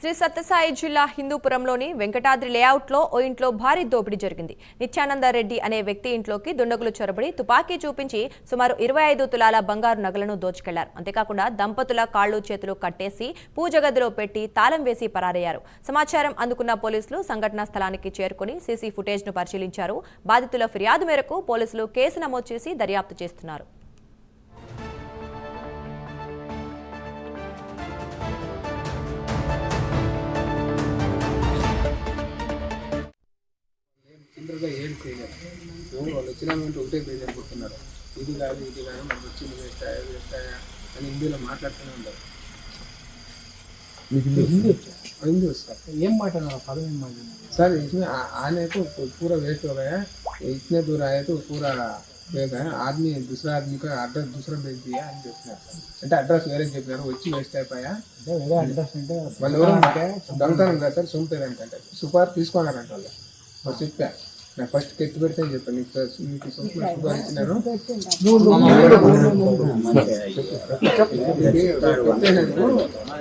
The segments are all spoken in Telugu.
శ్రీ సత్యసాయి జిల్లా హిందూపురంలోని వెంకటాద్రి లేఅవుట్లో ఓ ఇంట్లో భారీ దోపిడీ జరిగింది. నిత్యానందరెడ్డి అనే వ్యక్తి ఇంట్లోకి దుండగులు చొరబడి తుపాకీ చూపించి సుమారు 25 తులాల బంగారు నగలను దోచుకెళ్లారు. అంతేకాకుండా దంపతుల కాళ్లు చేతులు కట్టేసి పూజ గదిలో పెట్టి తాళం వేసి పరారయ్యారు. సమాచారం అందుకున్న పోలీసులు సంఘటనా స్థలానికి చేరుకుని సీసీ ఫుటేజ్ను పరిశీలించారు. బాధితుల ఫిర్యాదు మేరకు పోలీసులు కేసు నమోదు చేసి దర్యాప్తు చేస్తున్నారు. చింతగా ఏం చేయలేదు. వాళ్ళు వచ్చిన ఒకటే పేజ్ అనుకుంటున్నారు. ఇది కాదు మనకు వచ్చింది వేస్తాయా అని హిందీలో మాట్లాడుతూనే ఉంటారు. हिंदी उसका ఏం మాట్లాడారు పదం ఏం మాట్లాడారు सर इसमें आने तो पूरा वेस्ट हो गया. इतने दूर आए तो पूरा गया. आदमी दूसरा आदमी का अड्रेस दूसरा भेज दिया అని చెప్తున్నారు. అంటే అడ్రస్ వేరే చెప్పారు, వచ్చి వేస్ట్ అయిపోయా. వేరే అడ్రస్ అంటే వాళ్ళు దొంగతనం కదా సార్, సొంపేరంటే సుపారు తీసుకున్నారంట వాళ్ళు. వాళ్ళు చెప్పా నాకు ఫస్ట్ కెత్తి పెడితే చెప్పాను మీకు సుపారు ఇచ్చినారు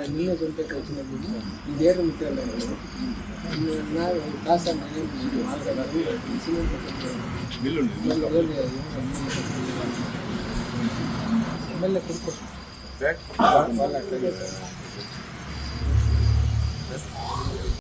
నిన్నే చంపేసి వచ్చినప్పుడు ఇదేదో ముఖ్యంగా కాదు సార్ ఎమ్మెల్యే కొడుకు వాళ్ళు అట్లా చేశారు.